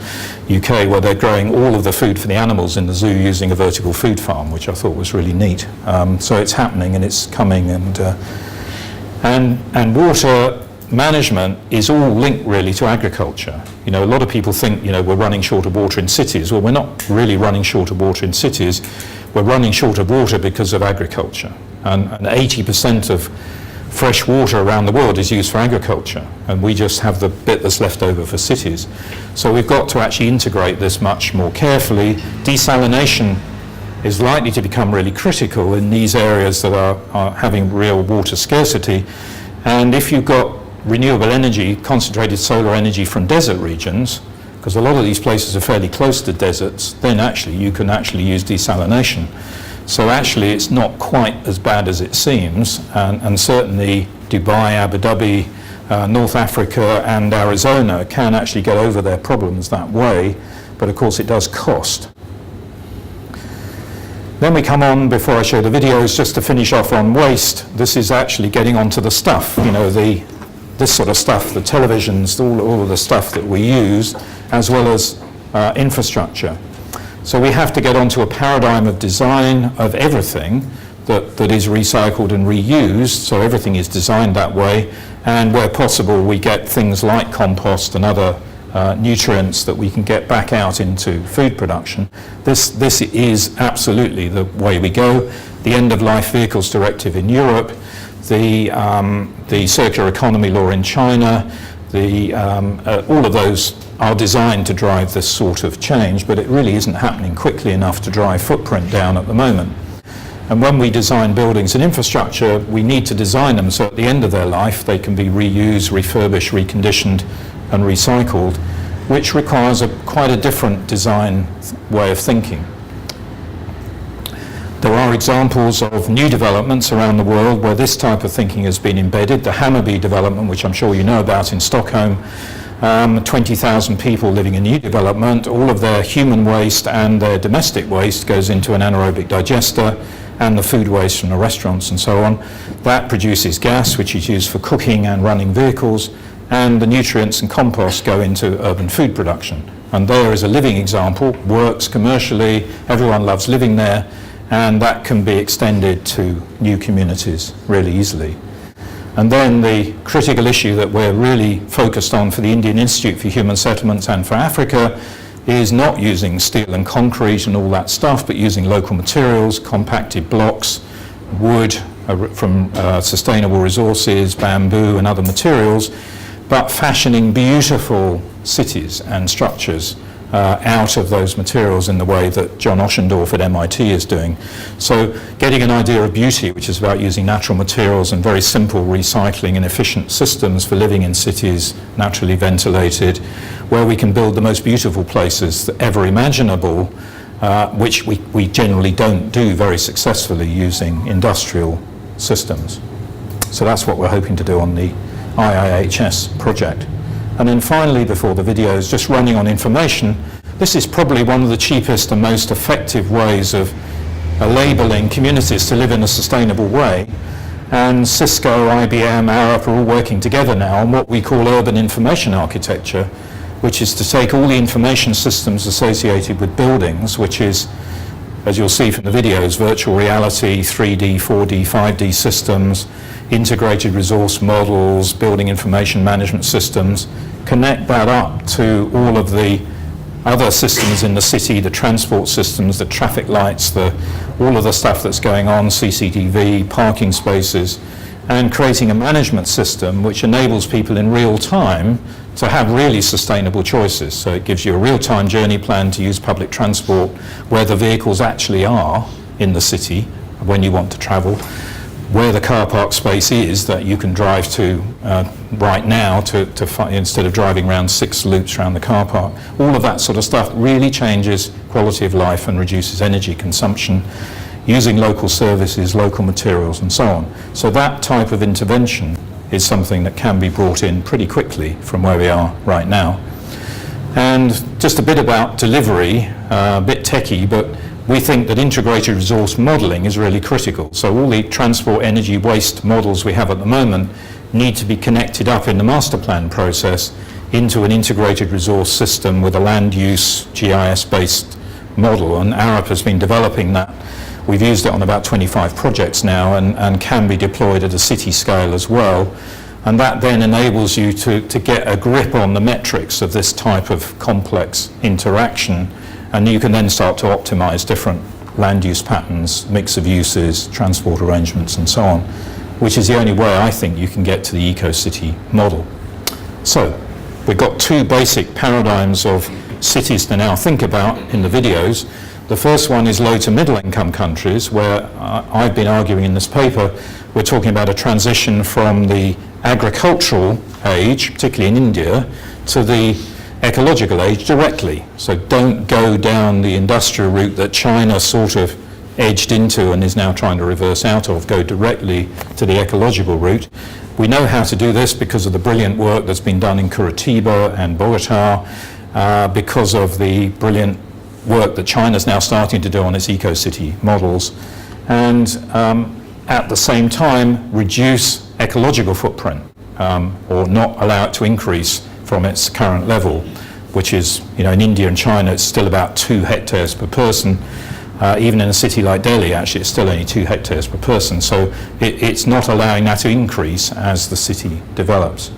UK, where they're growing all of the food for the animals in the zoo using a vertical food farm, which I thought was really neat. So it's happening and it's coming, and water management is all linked really to agriculture. A lot of people think we're running short of water in cities. Well, we're not really running short of water in cities. We're running short of water because of agriculture, and 80% of fresh water around the world is used for agriculture, and we just have the bit that's left over for cities. So we've got to actually integrate this much more carefully. Desalination is likely to become really critical in these areas that are having real water scarcity, And if you've got renewable energy, concentrated solar energy from desert regions, because a lot of these places are fairly close to deserts, then actually you can actually use desalination. So actually it's not quite as bad as it seems, and certainly Dubai, Abu Dhabi, North Africa and Arizona can actually get over their problems that way, but of course it does cost. Then we come on, before I show the videos, just to finish off on waste. This is actually getting onto the stuff, you know, this sort of stuff, the televisions, all of the stuff that we use, as well as infrastructure. So we have to get onto a paradigm of design of everything that is recycled and reused, so everything is designed that way, and where possible we get things like compost and other nutrients that we can get back out into food production. This is absolutely the way we go. The End-of-Life Vehicles Directive in Europe, the Circular Economy Law in China, all of those are designed to drive this sort of change, but it really isn't happening quickly enough to drive footprint down at the moment. And when we design buildings and infrastructure, we need to design them so at the end of their life they can be reused, refurbished, reconditioned and recycled, which requires quite a different design way of thinking. There are examples of new developments around the world where this type of thinking has been embedded. The Hammarby development, which I'm sure you know about in Stockholm, 20,000 people living in new development, all of their human waste and their domestic waste goes into an anaerobic digester, and the food waste from the restaurants and so on. That produces gas, which is used for cooking and running vehicles, and the nutrients and compost go into urban food production. And there is a living example, works commercially, everyone loves living there, and that can be extended to new communities really easily. And then the critical issue that we're really focused on for the Indian Institute for Human Settlements and for Africa is not using steel and concrete and all that stuff, but using local materials, compacted blocks, wood from sustainable resources, bamboo and other materials, but fashioning beautiful cities and structures out of those materials in the way that John Oschendorf at MIT is doing. So getting an idea of beauty, which is about using natural materials and very simple recycling and efficient systems for living in cities, naturally ventilated, where we can build the most beautiful places ever imaginable, which we generally don't do very successfully using industrial systems. So that's what we're hoping to do on the IIHS project. And then finally, before the videos, just running on information, this is probably one of the cheapest and most effective ways of labelling communities to live in a sustainable way. And Cisco, IBM, Arup are all working together now on what we call urban information architecture, which is to take all the information systems associated with buildings, which is, as you'll see from the videos, virtual reality, 3D, 4D, 5D systems, integrated resource models, building information management systems, connect that up to all of the other systems in the city, the transport systems, the traffic lights, all of the stuff that's going on, CCTV, parking spaces, and creating a management system which enables people in real time to have really sustainable choices. So it gives you a real-time journey plan to use public transport where the vehicles actually are in the city when you want to travel, where the car park space is that you can drive to right now instead of driving around 6 loops around the car park. All of that sort of stuff really changes quality of life and reduces energy consumption, using local services, local materials and so on. So that type of intervention is something that can be brought in pretty quickly from where we are right now. And just a bit about delivery, a bit techie, but we think that integrated resource modelling is really critical. So all the transport energy waste models we have at the moment need to be connected up in the master plan process into an integrated resource system with a land use GIS-based model, and Arup has been developing that. We've used it on about 25 projects now and can be deployed at a city scale as well. And that then enables you to get a grip on the metrics of this type of complex interaction, and you can then start to optimize different land use patterns, mix of uses, transport arrangements and so on, which is the only way I think you can get to the eco-city model. So we've got two basic paradigms of cities to now think about in the videos. The first one is low to middle income countries, where I've been arguing in this paper we're talking about a transition from the agricultural age, particularly in India, to the ecological age directly. So don't go down the industrial route that China sort of edged into and is now trying to reverse out of. Go directly to the ecological route. We know how to do this because of the brilliant work that's been done in Curitiba and Bogota, because of the brilliant work that China's now starting to do on its eco-city models, and at the same time reduce ecological footprint, or not allow it to increase from its current level, which is, in India and China it's still about 2 hectares per person. Even in a city like Delhi, actually, it's still only 2 hectares per person. So it's not allowing that to increase as the city develops.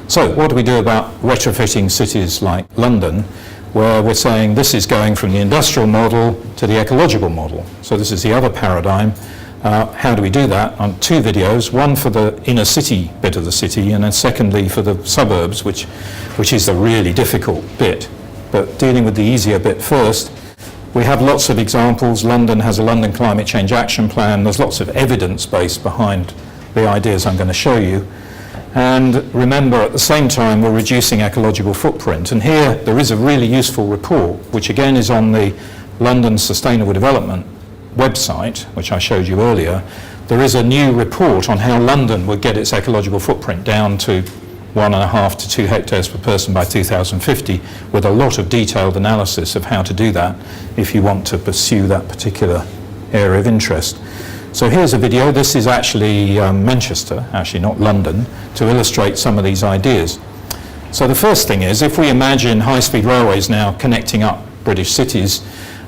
So what do we do about retrofitting cities like London, where we're saying this is going from the industrial model to the ecological model? So this is the other paradigm. How do we do that? On 2 videos, one for the inner city bit of the city, and then secondly for the suburbs, which is the really difficult bit. But dealing with the easier bit first, we have lots of examples. London has a London Climate Change Action Plan. There's lots of evidence base behind the ideas I'm going to show you. And remember, at the same time, we're reducing ecological footprint. And here, there is a really useful report, which again is on the London Sustainable Development website, which I showed you earlier. There is a new report on how London would get its ecological footprint down to 1.5 to 2 hectares per person by 2050, with a lot of detailed analysis of how to do that if you want to pursue that particular area of interest. So here's a video. This is actually Manchester, actually not London, to illustrate some of these ideas. So the first thing is, if we imagine high-speed railways now connecting up British cities,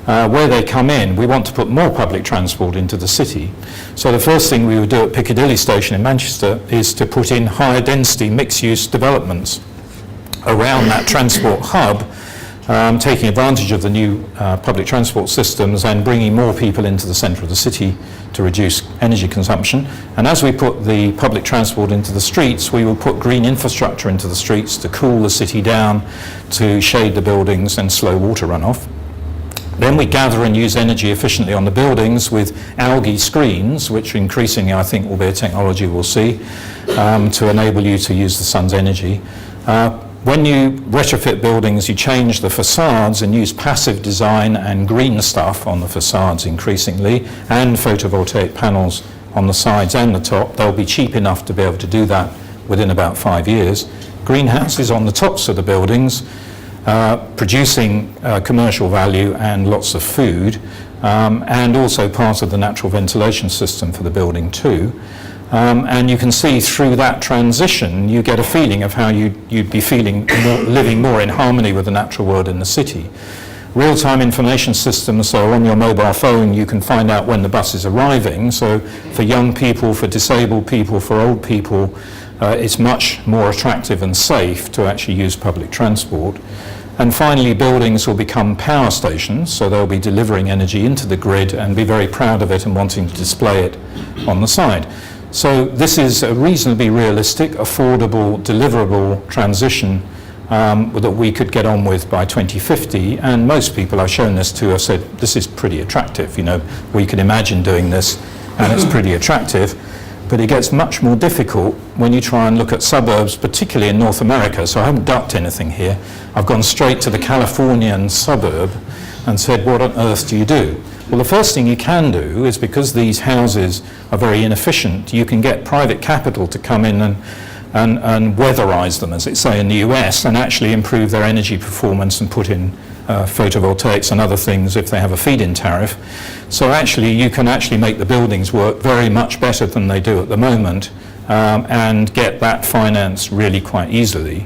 where they come in, we want to put more public transport into the city. So the first thing we would do at Piccadilly Station in Manchester is to put in higher density mixed-use developments around that transport hub, taking advantage of the new public transport systems and bringing more people into the centre of the city to reduce energy consumption. And as we put the public transport into the streets, we will put green infrastructure into the streets to cool the city down, to shade the buildings and slow water runoff. Then we gather and use energy efficiently on the buildings with algae screens, which increasingly I think will be a technology we'll see, to enable you to use the sun's energy. When you retrofit buildings, you change the facades and use passive design and green stuff on the facades increasingly, and photovoltaic panels on the sides and the top. They'll be cheap enough to be able to do that within about 5 years. Greenhouses on the tops of the buildings, producing commercial value and lots of food, and also part of the natural ventilation system for the building too. And you can see through that transition, you get a feeling of how you'd be feeling living more in harmony with the natural world in the city. Real-time information systems, so on your mobile phone you can find out when the bus is arriving. So for young people, for disabled people, for old people, it's much more attractive and safe to actually use public transport. And finally, buildings will become power stations, so they'll be delivering energy into the grid and be very proud of it and wanting to display it on the side. So this is a reasonably realistic, affordable, deliverable transition that we could get on with by 2050. And most people I've shown this to have said, this is pretty attractive. We can imagine doing this and it's pretty attractive. But it gets much more difficult when you try and look at suburbs, particularly in North America. So I haven't ducked anything here. I've gone straight to the Californian suburb and said, what on earth do you do? Well, the first thing you can do is, because these houses are very inefficient, you can get private capital to come in and weatherize them, as they say in the US, and actually improve their energy performance and put in photovoltaics and other things if they have a feed-in tariff. So actually you can actually make the buildings work very much better than they do at the moment, and get that financed really quite easily.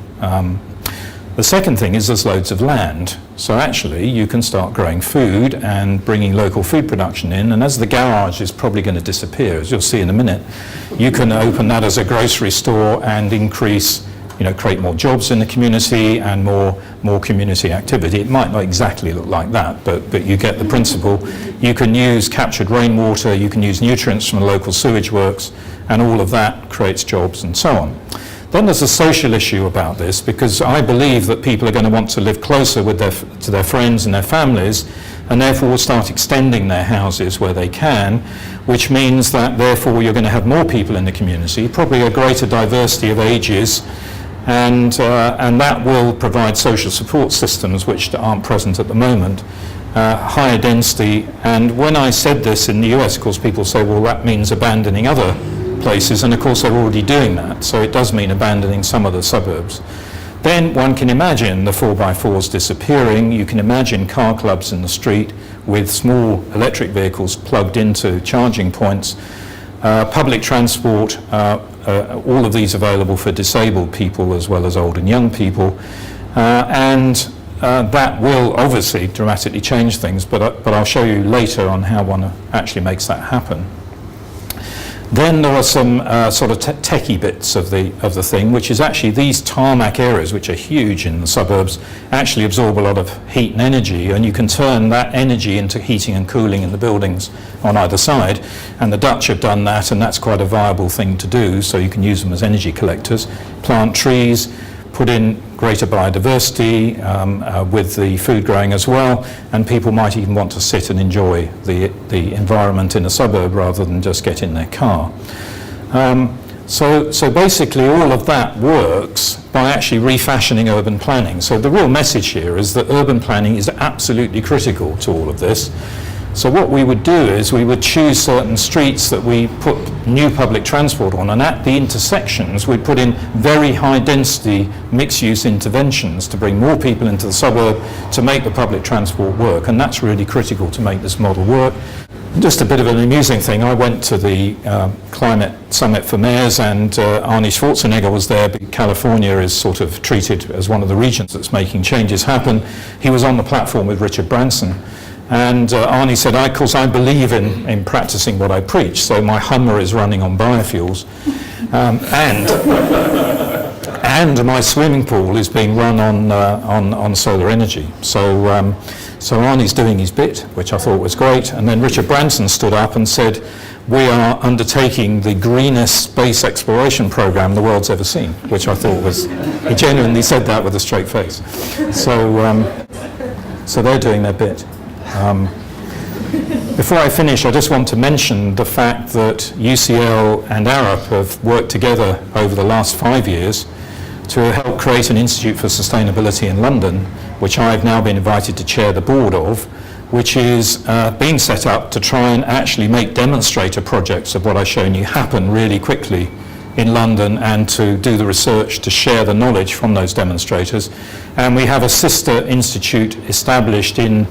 The second thing is there's loads of land. So actually you can start growing food and bringing local food production in, and as the garage is probably going to disappear, as you'll see in a minute, you can open that as a grocery store and increase, create more jobs in the community and more community activity. It might not exactly look like that, but you get the principle. You can use captured rainwater, you can use nutrients from the local sewage works, and all of that creates jobs and so on. Then there's a social issue about this, because I believe that people are going to want to live closer with to their friends and their families, and therefore will start extending their houses where they can, which means that therefore you're going to have more people in the community, probably a greater diversity of ages, and that will provide social support systems which aren't present at the moment. Higher density, and when I said this in the US, of course, people say, well, that means abandoning other places, and of course they're already doing that, so it does mean abandoning some of the suburbs. Then one can imagine the 4x4s disappearing. You can imagine car clubs in the street with small electric vehicles plugged into charging points. Public transport, all of these available for disabled people as well as old and young people, and that will obviously dramatically change things, but I'll show you later on how one actually makes that happen. Then there are some sort of techie bits of the thing, which is actually these tarmac areas, which are huge in the suburbs, actually absorb a lot of heat and energy, and you can turn that energy into heating and cooling in the buildings on either side, and the Dutch have done that, and that's quite a viable thing to do, so you can use them as energy collectors. Plant trees, put in greater biodiversity with the food growing as well, and people might even want to sit and enjoy the environment in a suburb rather than just get in their car. So basically all of that works by actually refashioning urban planning. So the real message here is that urban planning is absolutely critical to all of this. So what we would do is we would choose certain streets that we put new public transport on, and at the intersections we'd put in very high density mixed-use interventions to bring more people into the suburb to make the public transport work, and that's really critical to make this model work. Just a bit of an amusing thing, I went to the Climate Summit for Mayors, and Arne Schwarzenegger was there, but California is sort of treated as one of the regions that's making changes happen. He was on the platform with Richard Branson. And Arne said, of course, I believe in practicing what I preach, so my Hummer is running on biofuels, and my swimming pool is being run on solar energy. So Arne's doing his bit, which I thought was great. And then Richard Branson stood up and said, we are undertaking the greenest space exploration program the world's ever seen, which I thought was, he genuinely said that with a straight face. So they're doing their bit. Before I finish, I just want to mention the fact that UCL and Arup have worked together over the last 5 years to help create an Institute for Sustainability in London, which I've now been invited to chair the board of, which is being set up to try and actually make demonstrator projects of what I've shown you happen really quickly in London, and to do the research to share the knowledge from those demonstrators. And we have a sister institute established in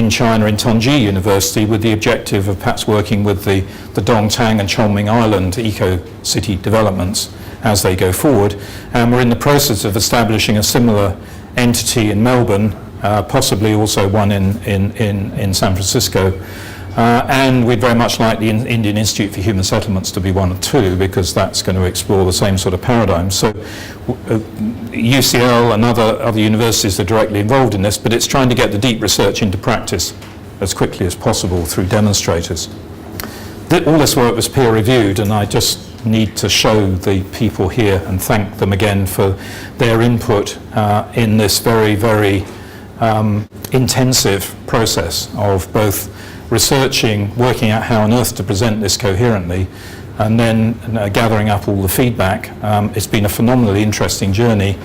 China, in Tongji University, with the objective of perhaps working with the Dongtang and Chongming Island eco-city developments as they go forward. And we're in the process of establishing a similar entity in Melbourne, possibly also one in San Francisco. And we'd very much like the Indian Institute for Human Settlements to be one or two, because that's going to explore the same sort of paradigm. So UCL and other universities are directly involved in this, but it's trying to get the deep research into practice as quickly as possible through demonstrators. All this work was peer reviewed, and I just need to show the people here and thank them again for their input in this very, very intensive process of both researching, working out how on earth to present this coherently, and then gathering up all the feedback. It's been a phenomenally interesting journey.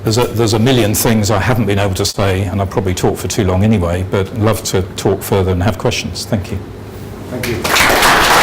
There's a million things I haven't been able to say, and I'll probably talk for too long anyway, but I'd love to talk further and have questions. Thank you. Thank you.